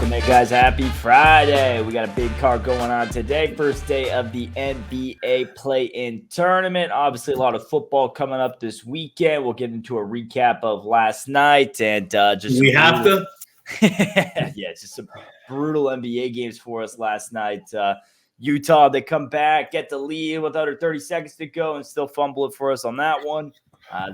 Welcome in, guys. Happy Friday. We got a big card going on today. First day of the NBA play-in tournament. Obviously, a lot of football coming up this weekend. We'll get into a recap of last night and just we have to. Yeah, just some brutal NBA games for us last night. Utah, they come back, get the lead with under 30 seconds to go, and still fumble it for us on that one.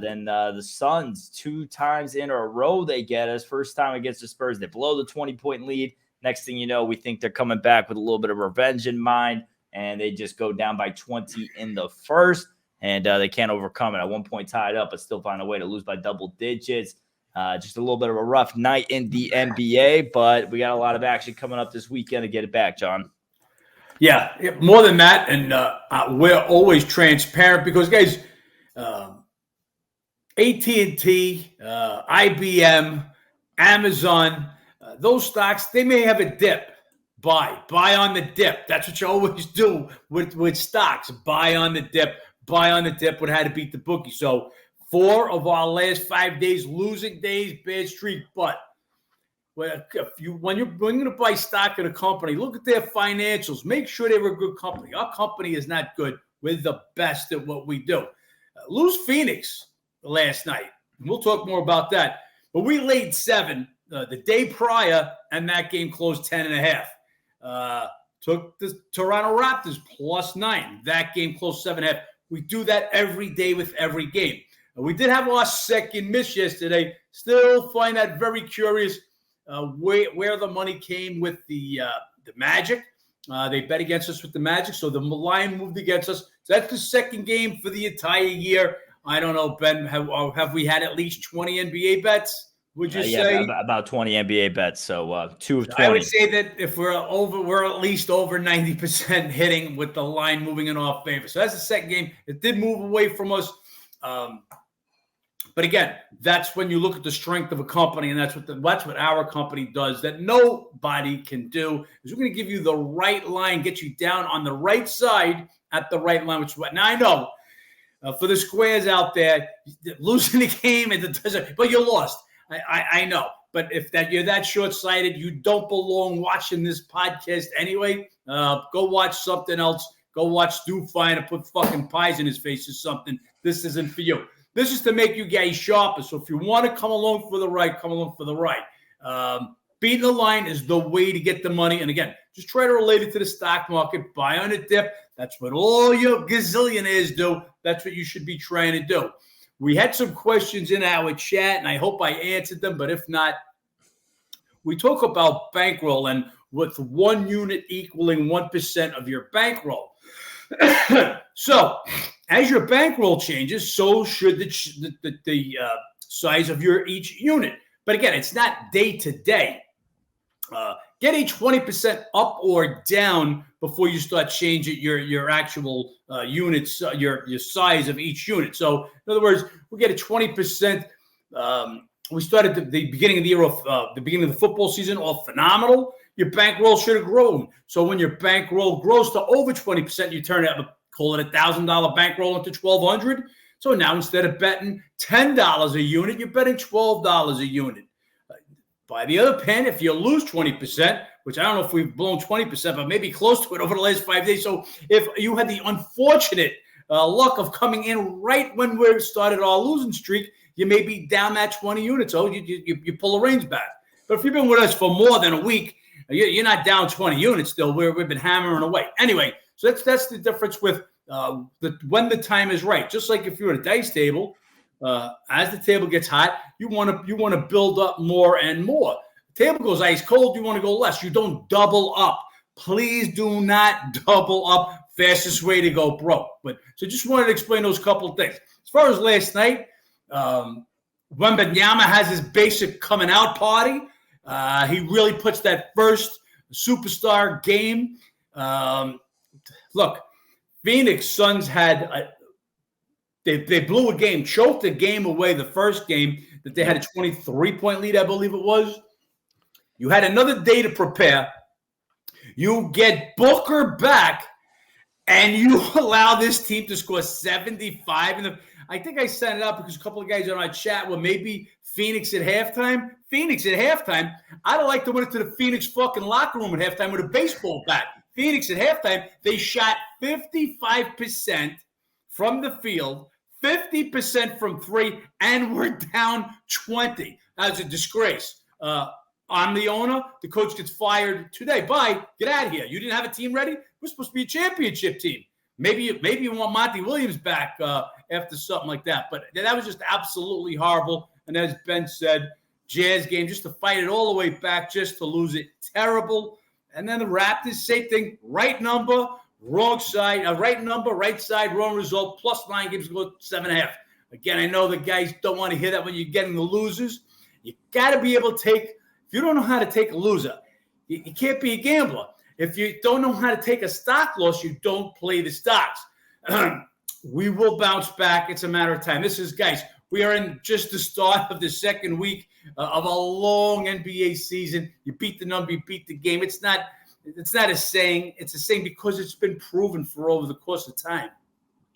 Then the Suns, 2 times in a row they get us. First time against the Spurs, they blow the 20-point lead. Next thing you know, we think they're coming back with a little bit of revenge in mind, and they just go down by 20 in the first, and they can't overcome it. At one point tied up, but still find a way to lose by double digits. Just a little bit of a rough night in the NBA, but we got a lot of action coming up this weekend to get it back, John. Yeah, more than that, and we're always transparent because, guys, AT&T, IBM, Amazon, those stocks, they may have a dip. Buy on the dip. That's what you always do with stocks. Buy on the dip with how to beat the bookie. So 4 of our last 5 days, losing days, bad streak. But when you're going to buy stock in a company, look at their financials. Make sure they were a good company. Our company is not good. We're the best at what we do. Lose Phoenix last night. We'll talk more about that. But we laid 7 the day prior, and that game closed 10.5. Took the Toronto Raptors +9. That game closed 7.5. We do that every day with every game. We did have our second miss yesterday. Still find that very curious where the money came with the Magic. They bet against us with the Magic, so the line moved against us. So that's the second game for the entire year. I don't know, Ben, have we had at least 20 NBA bets? Would you say? About 20 NBA bets, so 2 of 20. I would say that if we're at least over 90% hitting with the line moving in our favor. So that's the second game. It did move away from us. But again, that's when you look at the strength of a company, and that's what our company does that nobody can do. Is we're going to give you the right line, get you down on the right side at the right line. Which now I know for the squares out there, losing the game but you lost. I know, but if you're that short-sighted, you don't belong watching this podcast anyway. Go watch something else. Go watch Stu Fine and put fucking pies in his face or something. This isn't for you. This is to make you guys sharper. So if you want to come along for the right, come along for the right. Beating the line is the way to get the money. And again, just try to relate it to the stock market. Buy on a dip. That's what all your gazillionaires do. That's what you should be trying to do. We had some questions in our chat, and I hope I answered them. But if not, we talk about bankroll and with 1 unit equaling 1% of your bankroll. So as your bankroll changes, so should the size of your each unit. But again, it's not day to day. Get a 20% up or down before you start changing your actual units, your size of each unit. So in other words, we get a 20%. We started the beginning of the year off, the beginning of the football season off phenomenal. Your bankroll should have grown. So when your bankroll grows to over 20%, you turn it up, call it $1,000 bankroll into $1,200. So now instead of betting $10 a unit, you're betting $12 a unit. By the other pen, if you lose 20%, which I don't know if we've blown 20%, but maybe close to it over the last 5 days. So if you had the unfortunate luck of coming in right when we started our losing streak, you may be down that 20 units. So you pull the reins back. But if you've been with us for more than a week, you're not down 20 units still. We've been hammering away. Anyway, so that's the difference with when the time is right. Just like if you're at a dice table, as the table gets hot, you want to build up more and more. The table goes ice cold, you want to go less. You don't double up. Please do not double up. Fastest way to go broke. But so just wanted to explain those couple of things. As far as last night, Wembanyama has his basic coming out party. He really puts that first superstar game. Look, Phoenix Suns had they blew a game, choked a game away. The first game that they had a 23-point lead, I believe it was. You had another day to prepare. You get Booker back, and you allow this team to score 75. I think I sent it out because a couple of guys on our chat were maybe Phoenix at halftime. Phoenix at halftime. I'd have liked to went into the Phoenix fucking locker room at halftime with a baseball bat. Phoenix at halftime, they shot 55% from the field, 50% from three, and we're down 20. That's a disgrace. I'm the owner. The coach gets fired today. Bye. Get out of here. You didn't have a team ready? We're supposed to be a championship team. Maybe you want Monty Williams back after something like that. But that was just absolutely horrible. And as Ben said, Jazz game, just to fight it all the way back, just to lose it. Terrible. And then the Raptors, same thing. Right number, wrong side. Right number, right side, wrong result. +9 gives you 7.5. Again, I know the guys don't want to hear that when you're getting the losers. You got to be able to take – if you don't know how to take a loser, you can't be a gambler. If you don't know how to take a stock loss, you don't play the stocks. We will bounce back. It's a matter of time. This is, guys, we are in just the start of the second week of a long NBA season. You beat the number, you beat the game. It's not a saying. It's a saying because it's been proven for over the course of time.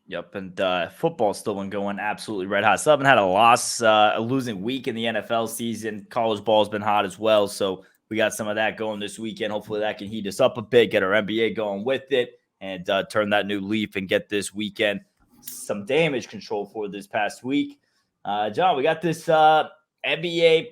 Yep, and football's still been going absolutely red hot. Still haven't had a losing week in the NFL season. College ball's been hot as well, so we got some of that going this weekend. Hopefully that can heat us up a bit, get our NBA going with it, and turn that new leaf and get this weekend some damage control for this past week. John, we got this NBA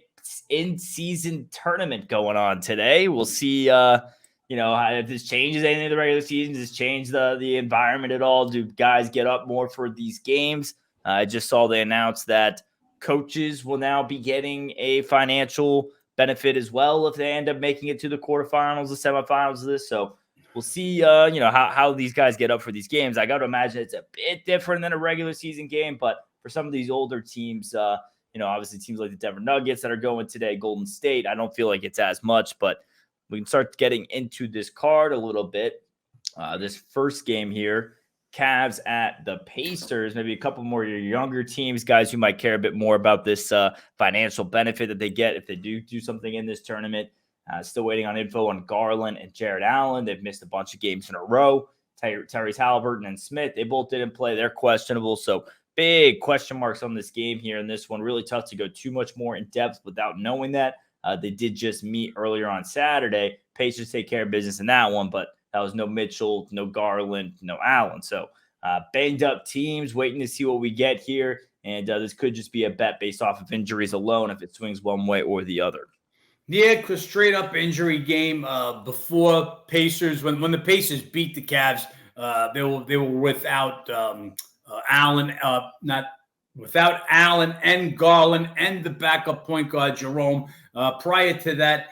in-season tournament going on today. We'll see if this changes anything in the regular season. Does this change the environment at all? Do guys get up more for these games? I just saw they announced that coaches will now be getting a financial benefit as well if they end up making it to the quarterfinals, the semifinals of this. So we'll see, how these guys get up for these games. I got to imagine it's a bit different than a regular season game, but for some of these older teams, obviously teams like the Denver Nuggets that are going today, Golden State, I don't feel like it's as much, but we can start getting into this card a little bit. This first game here, Cavs at the Pacers, maybe a couple more of your younger teams, guys who might care a bit more about this financial benefit that they get if they do something in this tournament. Still waiting on info on Garland and Jared Allen. They've missed a bunch of games in a row. Tyrese Halliburton and Smith, they both didn't play. They're questionable. So big question marks on this game here. And this one really tough to go too much more in depth without knowing that. They did just meet earlier on Saturday. Pacers take care of business in that one, but that was no Mitchell, no Garland, no Allen. So banged up teams, waiting to see what we get here. And this could just be a bet based off of injuries alone if it swings one way or the other. Yeah, because straight up injury game before Pacers, when the Pacers beat the Cavs, they were without Allen, without Allen and Garland and the backup point guard Jerome. Prior to that,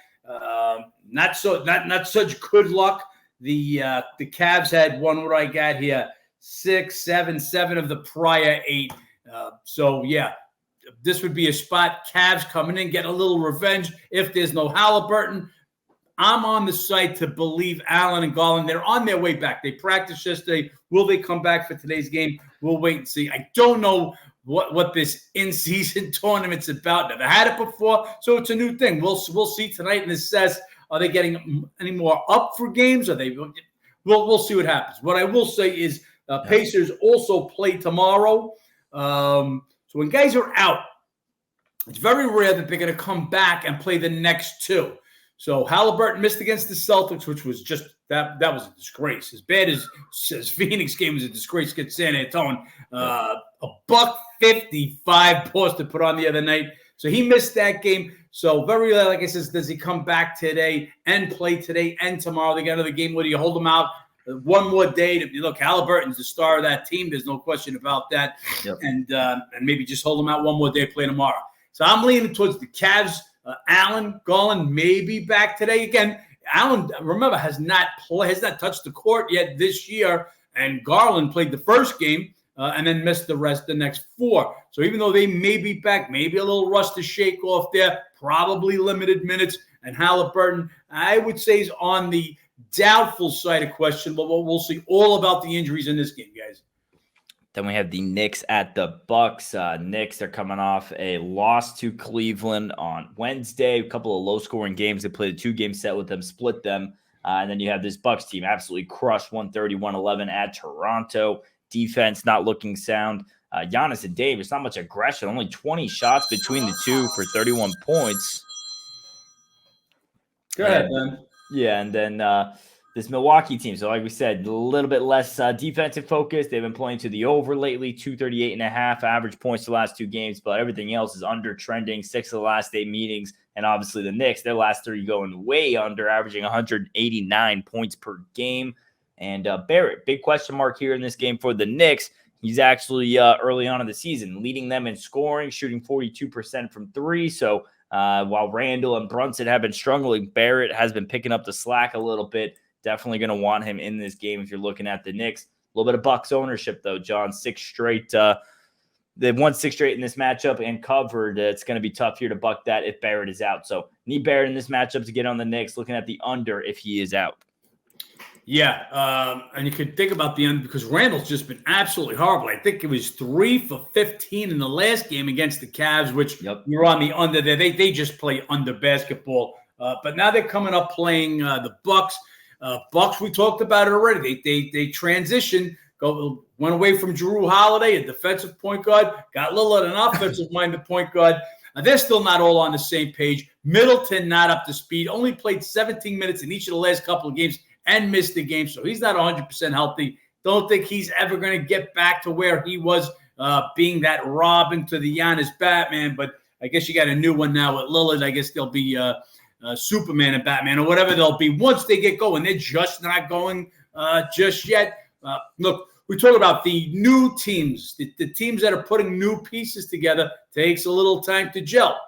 not such good luck. The Cavs had won what I got here, 7 of the prior 8. So yeah, this would be a spot. Cavs coming in, get a little revenge if there's no Halliburton. I'm on the site to believe Allen and Garland, they're on their way back. They practiced yesterday. Will they come back for today's game? We'll wait and see. I don't know what this in-season tournament's about. Never had it before, so it's a new thing. We'll see tonight in the CES. Are they getting any more up for games? Are they? We'll see what happens. What I will say is Pacers also play tomorrow. So when guys are out, it's very rare that they're going to come back and play the next two. So Halliburton missed against the Celtics, which was just that was a disgrace. As bad as Phoenix game was a disgrace against San Antonio. A $155 Boston put on the other night. So he missed that game. So very rare, like I said, does he come back today and play today and tomorrow? They got another game. Where do you hold him out one more day? Look, Halliburton's the star of that team. There's no question about that. Yep. And maybe just hold him out one more day, play tomorrow. So I'm leaning towards the Cavs. Allen, Garland may be back today. Again, Allen, remember, has not touched the court yet this year. And Garland played the first game and then missed the next 4. So even though they may be back, maybe a little rust to shake off there, probably limited minutes. And Halliburton, I would say, is on the doubtful side of question, but we'll see all about the injuries in this game, guys. Then we have the Knicks at the Bucks. Knicks, they're coming off a loss to Cleveland on Wednesday. A couple of low-scoring games. They played a 2-game set with them, split them. And then you have this Bucks team absolutely crushed 130-111 at Toronto. Defense not looking sound. Giannis and Davis, not much aggression, only 20 shots between the two for 31 points. Go ahead, man. Yeah, and then this Milwaukee team. So like we said, a little bit less defensive focus. They've been playing to the over lately, 238.5 average points the last 2 games, but everything else is under trending. 6 of the last 8 meetings. And obviously the Knicks, their last 3 going way under, averaging 189 points per game. And Barrett, big question mark here in this game for the Knicks. He's actually early on in the season leading them in scoring, shooting 42% from 3. So while Randall and Brunson have been struggling, Barrett has been picking up the slack a little bit. Definitely going to want him in this game if you're looking at the Knicks. A little bit of Bucks ownership, though, John. 6 straight. They've won 6 straight in this matchup and covered. It's going to be tough here to buck that if Barrett is out. So need Barrett in this matchup to get on the Knicks. Looking at the under if he is out. Yeah, and you could think about the end because Randall's just been absolutely horrible. I think it was 3 for 15 in the last game against the Cavs, which you're on the under there. They just play under basketball. But now they're coming up playing the Bucks. Bucks, we talked about it already. They transitioned, went away from Jrue Holiday, a defensive point guard, got Lillard, an offensive-minded point guard. They're still not all on the same page. Middleton not up to speed, only played 17 minutes in each of the last couple of games and missed the game, so he's not 100% healthy. Don't think he's ever going to get back to where he was being that Robin to the Giannis Batman, but I guess you got a new one now with Lillard. I guess they'll be Superman and Batman or whatever they'll be once they get going. They're just not going just yet. Look, we talk about the new teams, the teams that are putting new pieces together. Takes a little time to gel.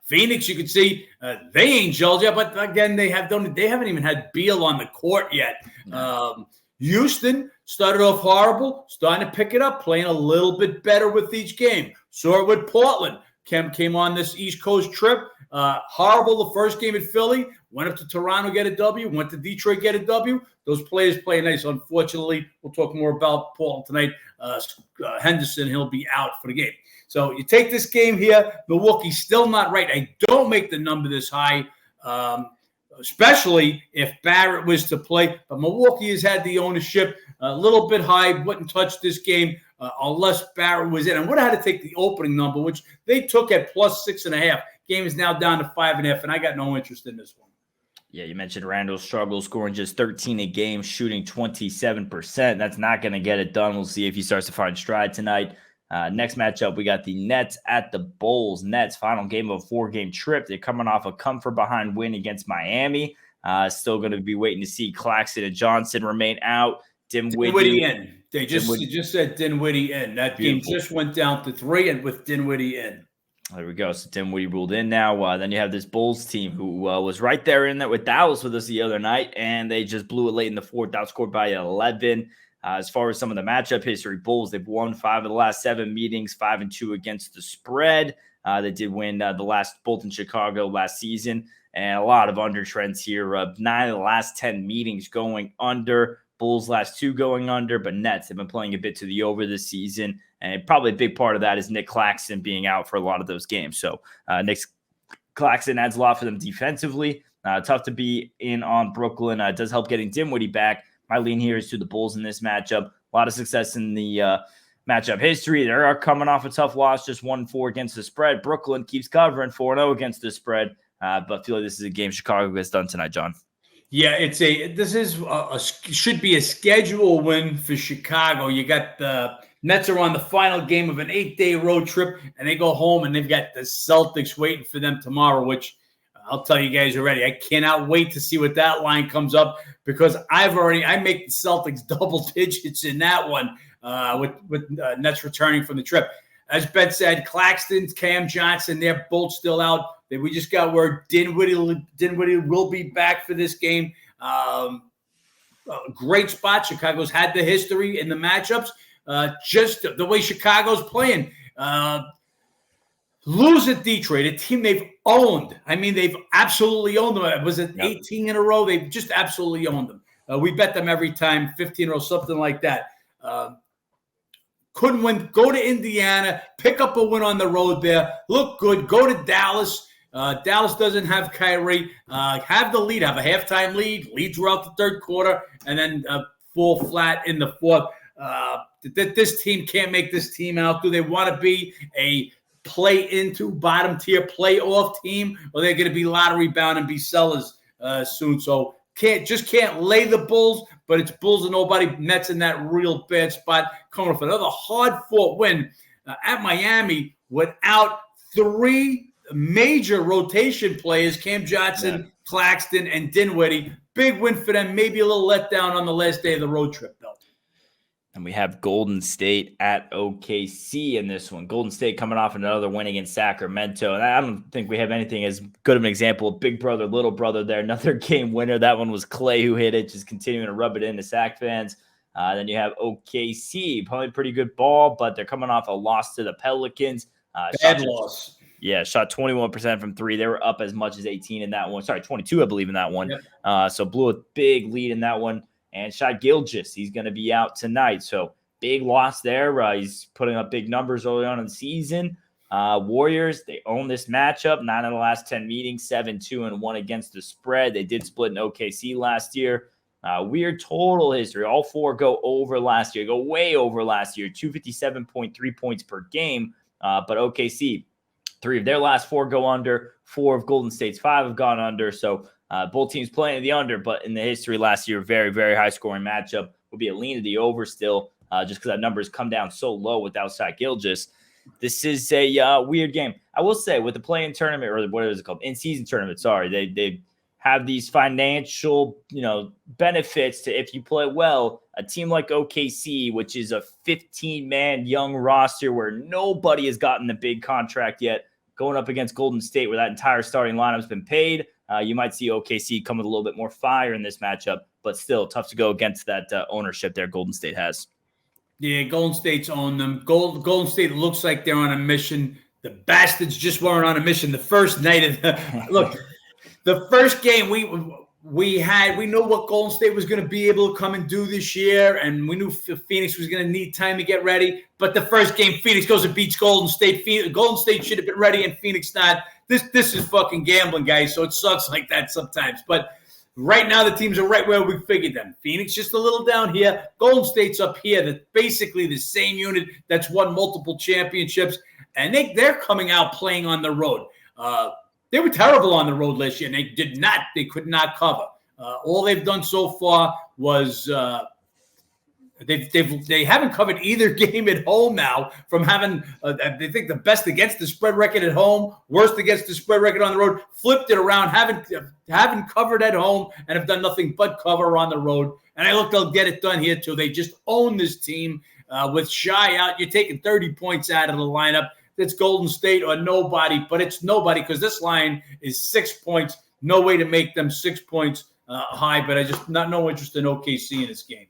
Phoenix, you could see they ain't gelled yet, but again, they haven't even had Beal on the court yet. Houston started off horrible, starting to pick it up, playing a little bit better with each game. Saw it with Portland. Came on this East Coast trip. Horrible the first game at Philly. Went up to Toronto, get a W. Went to Detroit, get a W. Those players play nice. Unfortunately, we'll talk more about Portland tonight. Henderson, he'll be out for the game. So you take this game here. Milwaukee's still not right. I don't make the number this high, especially if Barrett was to play. But Milwaukee has had the ownership a little bit high. Wouldn't touch this game unless Barrett was in. And would have had to take the opening number, which they took at plus 6.5. Game is now down to 5.5, and I got no interest in this one. Yeah, you mentioned Randall's struggle, scoring just 13 a game, shooting 27%. That's not going to get it done. We'll see if he starts to find stride tonight. Next matchup, we got the Nets at the Bulls. Nets, final game of a 4-game trip. They're coming off a come-from-behind win against Miami. Still going to be waiting to see Claxton and Johnson remain out. Dinwiddie in. They just said Dinwiddie in. That game just went down to 3 and with Dinwiddie in. There we go. So Dinwiddie ruled in now. Then you have this Bulls team who was right there in there with Dallas with us the other night, and they just blew it late in the 4th, outscored by 11. As far as some of the matchup history, Bulls, they've won 5 of the last 7 meetings, 5-2 against the spread. They did win the last, both in Chicago last season, and a lot of under trends here. 9 of the last 10 meetings going under. Bulls last 2 going under, but Nets have been playing a bit to the over this season, and probably a big part of that is Nick Claxton being out for a lot of those games. So Nick Claxton adds a lot for them defensively. Tough to be in on Brooklyn. It does help getting Dinwiddie back. My lean here is to the Bulls in this matchup. A lot of success in the matchup history. They're coming off a tough loss, just 1-4 against the spread. Brooklyn keeps covering 4-0 against the spread, but feel like this is a game Chicago gets done tonight, John. Yeah, should be a schedule win for Chicago. You got the Nets are on the final game of an 8-day road trip, and they go home, and they've got the Celtics waiting for them tomorrow, which I'll tell you guys already. I cannot wait to see what that line comes up because I make the Celtics double digits in that one with Nets returning from the trip. As Ben said, Claxton, Cam Johnson, they're both still out. We just got word Dinwiddie will be back for this game. Great spot. Chicago's had the history in the matchups. Just the way Chicago's playing. Lose at Detroit, a team they've owned. I mean, they've absolutely owned them. Was it 18 in a row? They've just absolutely owned them. We bet them every time, 15 in a row, something like that. Couldn't win. Go to Indiana, pick up a win on the road there. Look good. Go to Dallas. Dallas doesn't have Kyrie. Have the lead. Have a halftime lead throughout the 3rd quarter, and then fall flat in the 4th. that this team can't make this team out? Do they want to be a play into bottom tier playoff team, or they're going to be lottery bound and be sellers soon? So can't lay the Bulls, but it's Bulls and nobody. Nets in that real bad spot, coming off another hard fought win at Miami without 3 major rotation players: Cam Johnson, Claxton, and Dinwiddie. Big win for them. Maybe a little letdown on the last day of the road trip, though. And we have Golden State at OKC in this one. Golden State coming off another win against Sacramento. And I don't think we have anything as good of an example of big brother, little brother there. Another game winner. That one was Clay who hit it, just continuing to rub it into Sac fans. Then you have OKC, probably pretty good ball, but they're coming off a loss to the Pelicans. Bad loss. Yeah, shot 21% from 3. They were up as much as 18 in that one. Sorry, 22, I believe, in that one. Yep. So blew a big lead in that one. And Shai Gilgeous, he's going to be out tonight. So big loss there. He's putting up big numbers early on in the season. Warriors, they own this matchup. 9 of the last 10 meetings, 7-2-1 against the spread. They did split in OKC last year. Weird total history. All 4 go over last year, go way over last year, 257.3 points per game. But OKC, 3 of their last 4 go under. 4 of Golden State's 5 have gone under. So both teams playing the under, but in the history last year, very, very high scoring matchup. Would be a lean to the over still, just because that number has come down so low without Shai Gilgeous. This is a weird game. I will say with the play-in tournament, or what is it called? In-season tournament, sorry. They have these financial, benefits to if you play well. A team like OKC, which is a 15-man young roster where nobody has gotten a big contract yet, going up against Golden State where that entire starting lineup has been paid. You might see OKC come with a little bit more fire in this matchup, but still tough to go against that ownership there Golden State has. Yeah, Golden State's owned them. Golden State looks like they're on a mission. The bastards just weren't on a mission the first night of the first game we know what Golden State was going to be able to come and do this year, and we knew Phoenix was going to need time to get ready. But the first game, Phoenix goes and beats Golden State. Golden State should have been ready, and Phoenix not. This is fucking gambling, guys, so it sucks like that sometimes. But right now, the teams are right where we figured them. Phoenix just a little down here. Golden State's up here. That's basically the same unit that's won multiple championships, and they're coming out playing on the road. They were terrible on the road last year, and they could not cover. All they've done so far was they haven't covered either game at home now from having they think the best against the spread record at home, worst against the spread record on the road, flipped it around, haven't covered at home and have done nothing but cover on the road. And I look, they'll get it done here too. They just own this team with Shai out. You're taking 30 points out of the lineup. It's Golden State or nobody, but it's nobody because this line is 6 points. No way to make them 6 points high, but I just no interest in OKC in this game.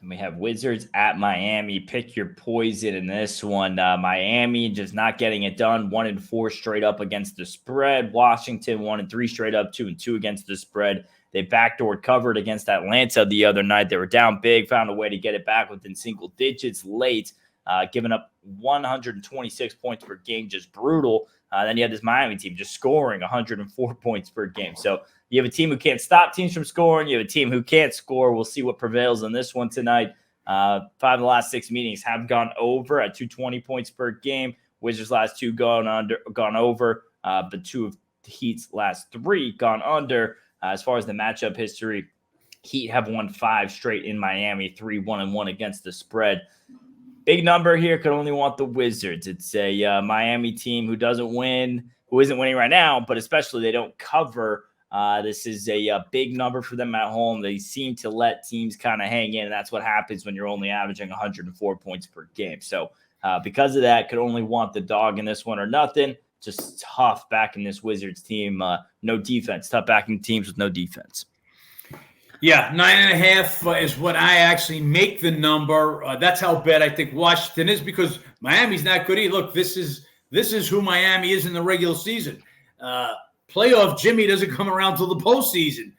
And we have Wizards at Miami. Pick your poison in this one. Miami just not getting it done. 1-4 straight up against the spread. Washington 1-3 straight up, 2-2 against the spread. They backdoored covered against Atlanta the other night. They were down big, found a way to get it back within single digits late, giving up 126 points per game, just brutal. Then you have this Miami team just scoring 104 points per game. So you have a team who can't stop teams from scoring. You have a team who can't score. We'll see what prevails in this one tonight. 5 of the last 6 meetings have gone over at 220 points per game. Wizards last 2 gone over, but 2 of the Heat's last 3 gone under. As far as the matchup history, Heat have won 5 straight in Miami, 3-1-1 against the spread. Big number here, could only want the Wizards. It's a Miami team who isn't winning right now, but especially they don't cover. This is a big number for them at home. They seem to let teams kind of hang in, and that's what happens when you're only averaging 104 points per game. So because of that, could only want the dog in this one or nothing. Just tough backing this Wizards team. No defense. Tough backing teams with no defense. Yeah, 9.5 is what I actually make the number. That's how bad I think Washington is because Miami's not good either. Look, this is who Miami is in the regular season. Playoff Jimmy doesn't come around till the postseason.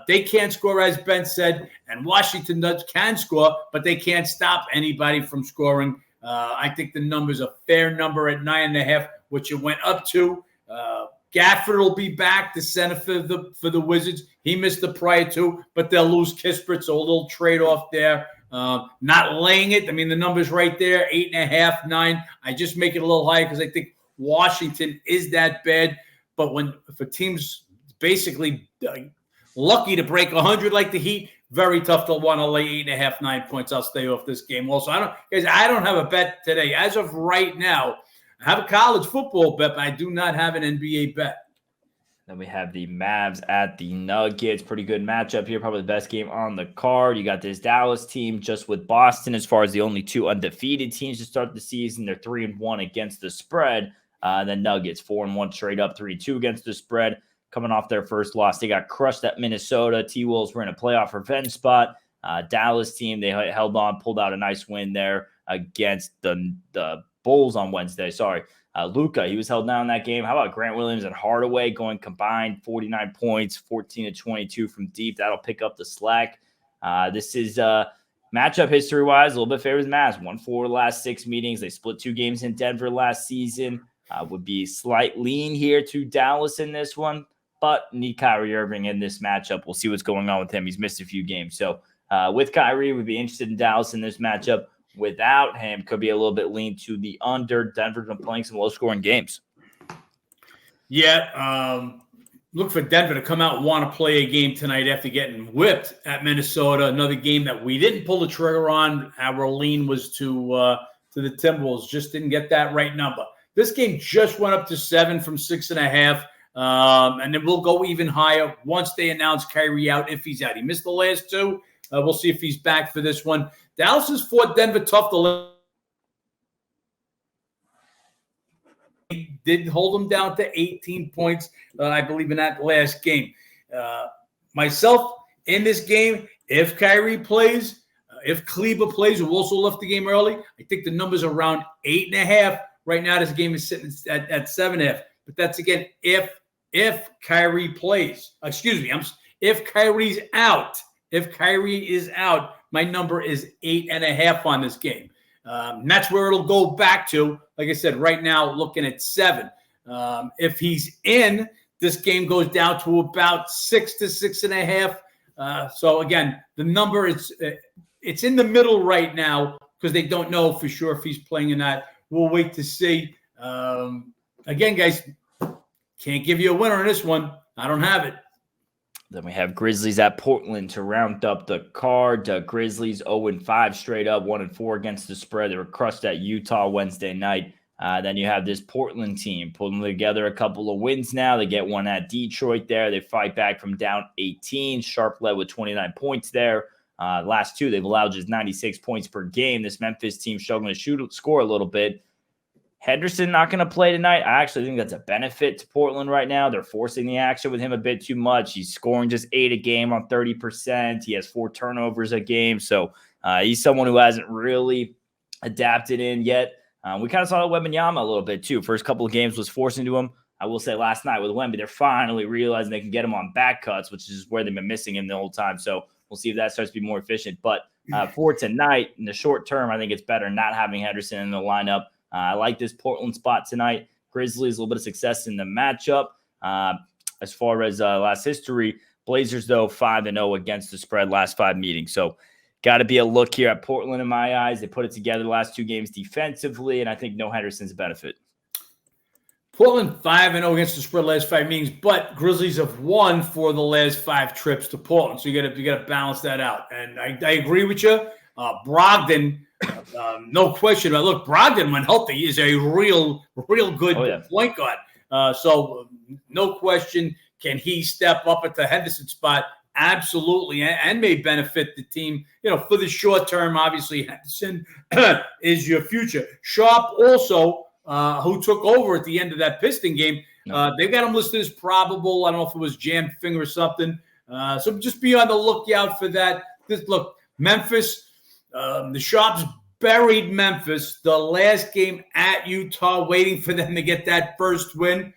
They can't score, as Ben said, and Washington can score, but they can't stop anybody from scoring. I think the number's a fair number at 9.5, which it went up to. Gafford will be back, the center for the Wizards. He missed the prior two, but they'll lose Kispert, so a little trade-off there. Not laying it. I mean, the number's right there, 8.5, 9. I just make it a little higher because I think Washington is that bad. But if a team's basically lucky to break 100 like the Heat, very tough to want to lay 8.5, 9 points. I'll stay off this game. Also, I don't have a bet today. As of right now, I have a college football bet, but I do not have an NBA bet. Then we have the Mavs at the Nuggets. Pretty good matchup here. Probably the best game on the card. You got this Dallas team just with Boston as far as the only two undefeated teams to start the season. They're 3-1 against the spread. Then Nuggets 4-1 straight up, 3-2 against the spread. Coming off their first loss, they got crushed at Minnesota. T-Wolves were in a playoff revenge spot. Dallas team, they held on, pulled out a nice win there against the Bulls on Wednesday. Sorry. Luka, he was held down in that game. How about Grant Williams and Hardaway going combined 49 points, 14-22 from deep? That'll pick up the slack. This is matchup history-wise, a little bit favors Mavs. 1-4 the last 6 meetings. They split 2 games in Denver last season. Would be slight lean here to Dallas in this one, but need Kyrie Irving in this matchup. We'll see what's going on with him. He's missed a few games. So with Kyrie, we'd be interested in Dallas in this matchup. Without him, could be a little bit lean to the under. Denver's been playing some low-scoring games. Yeah, look for Denver to come out and want to play a game tonight after getting whipped at Minnesota. Another game that we didn't pull the trigger on. Our lean was to the Timberwolves. Just didn't get that right number. This game just went up to 7 from 6.5. And then we'll go even higher once they announce Kyrie out, if he's out. He missed the last 2. We'll see if he's back for this one. Dallas has fought Denver tough. Did hold them down to 18 points, I believe, in that last game. Myself, in this game, if Kyrie plays, if Kleber plays, who also left the game early, I think the number's around 8.5. Right now, this game is sitting at 7.5. But that's, again, if Kyrie plays. Excuse me, if Kyrie's out. If Kyrie is out, my number is 8.5 on this game. And that's where it'll go back to. Like I said, right now, looking at 7. If he's in, this game goes down to about 6 to 6.5. So, again, the number is it's in the middle right now because they don't know for sure if he's playing or not. We'll wait to see. Again, guys, can't give you a winner in this one. I don't have it. Then we have Grizzlies at Portland to round up the card. Grizzlies 0-5 straight up, 1-4 against the spread. They were crushed at Utah Wednesday night. Then you have this Portland team pulling together a couple of wins now. They get one at Detroit there. They fight back from down 18. Sharp led with 29 points there. Last 2, they've allowed just 96 points per game. This Memphis team struggling to score a little bit. Henderson not going to play tonight. I actually think that's a benefit to Portland right now. They're forcing the action with him a bit too much. He's scoring just 8 a game on 30%. He has 4 turnovers a game. So he's someone who hasn't really adapted in yet. We kind of saw Wembanyama a little bit too. First couple of games was forcing to him. I will say last night with Wemby, they're finally realizing they can get him on back cuts, which is where they've been missing him the whole time. So we'll see if that starts to be more efficient. But for tonight, in the short term, I think it's better not having Henderson in the lineup. I like this Portland spot tonight. Grizzlies, a little bit of success in the matchup. As far as last history, Blazers, though, 5-0 against the spread last 5 meetings. So got to be a look here at Portland in my eyes. They put it together the last 2 games defensively, and I think no Henderson's a benefit. Portland 5-0 against the spread last 5 meetings, but Grizzlies have won for the last 5 trips to Portland. So you got to balance that out. And I agree with you. Brogdon, no question. But look, Brogdon, when healthy, is a real good point guard. So no question, can he step up at the Henderson spot? Absolutely, and may benefit the team. For the short term, obviously, Henderson is your future. Sharp also, who took over at the end of that Piston game, they've got him listed as probable. I don't know if it was jammed finger or something. So just be on the lookout for that. Look, Memphis, the Sharps buried Memphis the last game at Utah, waiting for them to get that first win.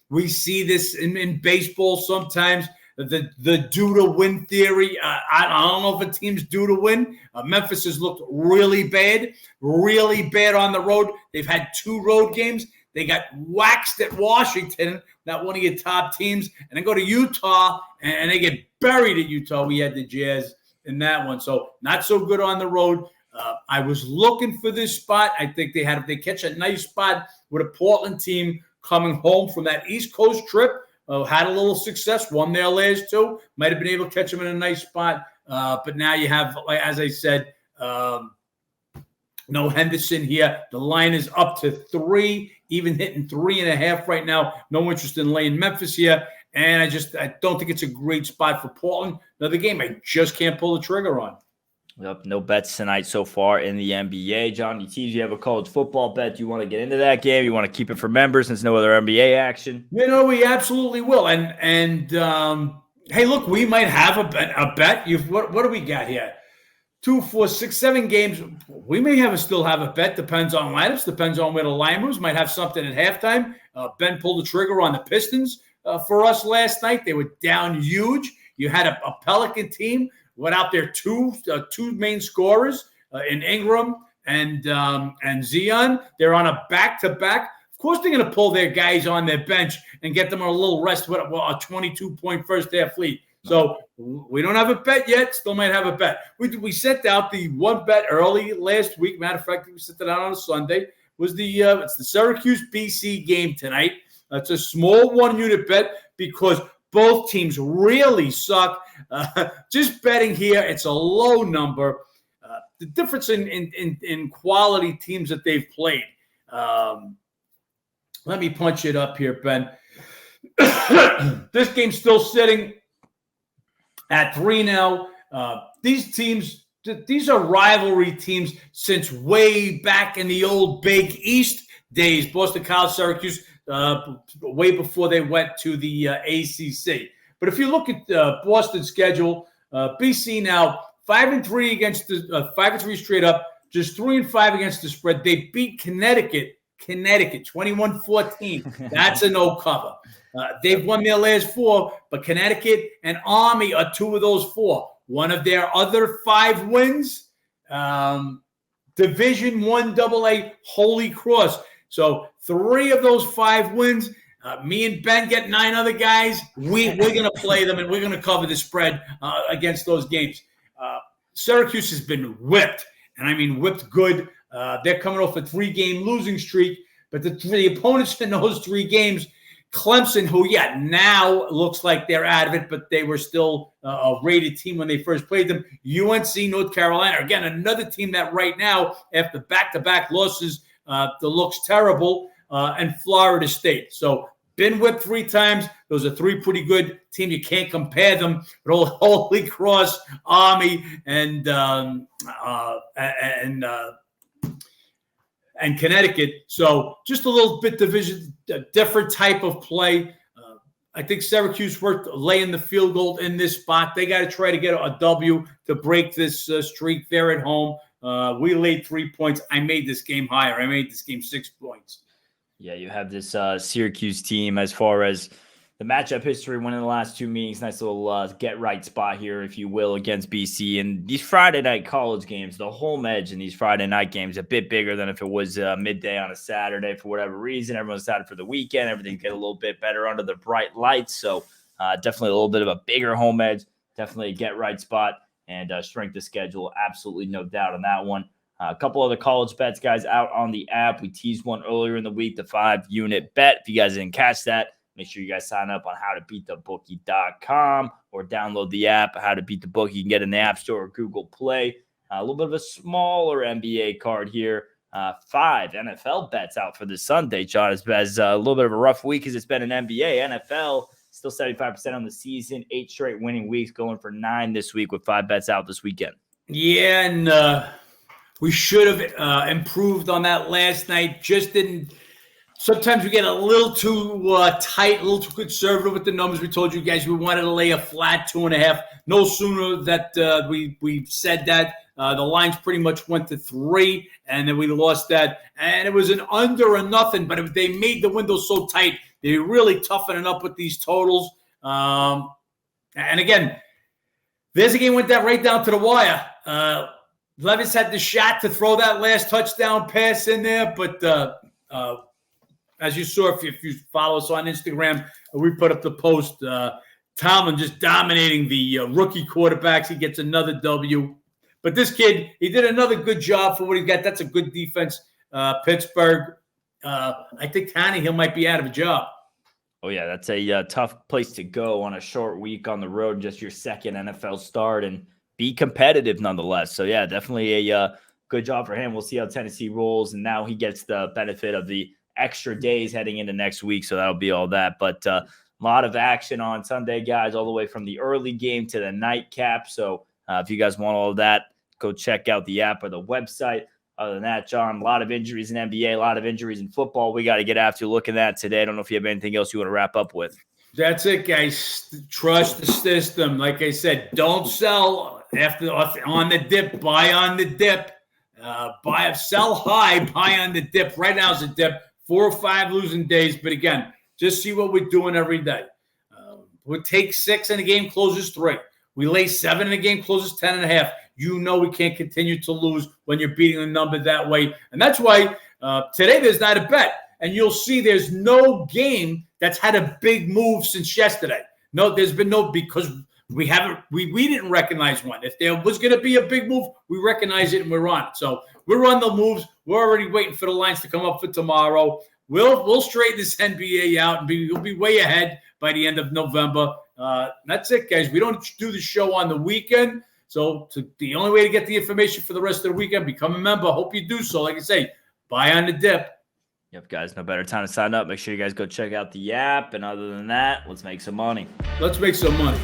We see this in baseball sometimes. The due to win theory. I don't know if a team's due to win. Memphis has looked really bad on the road. They've had 2 road games. They got waxed at Washington, not one of your top teams, and then go to Utah, and they get buried at Utah. We had the Jazz in that one, so not so good on the road. I was looking for this spot. I think if they catch a nice spot with a Portland team coming home from that East Coast trip, had a little success, won their last two, might have been able to catch them in a nice spot. But now you have, as I said, no Henderson here. The line is up to 3, even hitting 3.5 right now. No interest in laying Memphis here. And I don't think it's a great spot for Portland. Another game I just can't pull the trigger on. Yep, no bets tonight so far in the NBA. John, you have a college football bet. Do you want to get into that game? You want to keep it for members since no other NBA action? We absolutely will. And hey, look, we might have a bet. What do we got here? 2, 4, 6, 7 games. We may still have a bet. Depends on lineups. Depends on where the line moves. Might have something at halftime. Ben pulled the trigger on the Pistons for us last night. They were down huge. You had a Pelican team without their two main scorers in Ingram and Zion. They're on a back-to-back. Of course, they're going to pull their guys on their bench and get them a little rest with a 22-point first-half lead. So we don't have a bet yet. Still might have a bet. We sent out the one bet early last week. Matter of fact, we sent it out on a Sunday. It's the Syracuse-BC game tonight. It's a small one-unit bet because both teams really suck. Just betting here, it's a low number. The difference in quality teams that they've played. Let me punch it up here, Ben. This game's still sitting at 3 now. These are rivalry teams since way back in the old Big East days. Boston College, Syracuse, way before they went to the ACC. But if you look at Boston's schedule, BC now 5-3 against the 5-3 straight up, just 3-5 against the spread. They beat Connecticut 21-14. That's a no cover. They've won their last 4, but Connecticut and Army are 2 of those 4. One of their other 5 wins, Division I AA Holy Cross. So 3 of those 5 wins. Me and Ben get 9 other guys. We're going to play them, and we're going to cover the spread against those games. Syracuse has been whipped, and I mean whipped good. They're coming off a 3-game losing streak, but the opponents in those 3 games, Clemson, who, now looks like they're out of it, but they were still a rated team when they first played them. UNC, North Carolina, again, another team that right now, after back-to-back losses, that looks terrible, and Florida State. So been whipped 3 times. Those are 3 pretty good teams. You can't compare them. But Holy Cross, Army, and Connecticut. So just a little bit different type of play. I think Syracuse worked laying the field goal in this spot. They got to try to get a W to break this streak. They're at home. We laid 3 points. I made this game higher. I made this game 6 points. Yeah, you have this Syracuse team as far as the matchup history, winning the last 2 meetings. Nice little get-right spot here, if you will, against BC. And these Friday night college games, the home edge in these Friday night games, a bit bigger than if it was midday on a Saturday for whatever reason. Everyone's excited for the weekend. Everything get a little bit better under the bright lights. So definitely a little bit of a bigger home edge, definitely a get-right spot, and strength of schedule, absolutely no doubt on that one. A couple other college bets, guys, out on the app. We teased one earlier in the week, the 5-unit bet. If you guys didn't catch that, make sure you guys sign up on howtobeatthebookie.com or download the app, How to Beat the Bookie. You can get it in the App Store or Google Play. A little bit of a smaller NBA card here. 5 NFL bets out for this Sunday, John. As a little bit of a rough week as it's been in NBA. NFL still 75% on the season, 8 straight winning weeks, going for 9 this week with 5 bets out this weekend. Yeah, and we should have improved on that last night. Just didn't. Sometimes we get a little too tight, a little too conservative with the numbers. We told you guys we wanted to lay a flat 2.5. No sooner that we said that, the lines pretty much went to 3, and then we lost that. And it was an under or nothing, but they made the window so tight. They really toughening up with these totals. And again, there's a game went that right down to the wire. Levis had the shot to throw that last touchdown pass in there, but as you saw, if you follow us on Instagram, we put up the post. Tomlin just dominating the rookie quarterbacks. He gets another W. But this kid, he did another good job for what he got. That's a good defense. Pittsburgh, I think Tannehill might be out of a job. Oh, yeah, that's a tough place to go on a short week on the road, just your second NFL start, and be competitive nonetheless. So, yeah, definitely a good job for him. We'll see how Tennessee rolls, and now he gets the benefit of the extra days heading into next week, so that'll be all that. But a lot of action on Sunday, guys, all the way from the early game to the nightcap. So if you guys want all of that, go check out the app or the website. Other than that, John, a lot of injuries in NBA, a lot of injuries in football. We got to get after looking at today. I don't know if you have anything else you want to wrap up with. That's it, guys. Trust the system. Like I said, don't sell on the dip. Buy on the dip. Sell high, buy on the dip. Right now is a dip. 4 or 5 losing days. But again, just see what we're doing every day. We take 6 and the game closes 3. We lay 7 and the game closes 10.5. You know we can't continue to lose when you're beating the number that way. And that's why today there's not a bet. And you'll see there's no game that's had a big move since yesterday. No, there's been no, because we didn't recognize one. If there was going to be a big move, we recognize it and we're on it. So we're on the moves. We're already waiting for the lines to come up for tomorrow. We'll straighten this NBA out and we'll be way ahead by the end of November. That's it, guys. We don't do the show on the weekend. So the only way to get the information for the rest of the weekend, become a member. Hope you do so. Like I say, buy on the dip. Yep, guys, no better time to sign up. Make sure you guys go check out the app. And other than that, let's make some money. Let's make some money.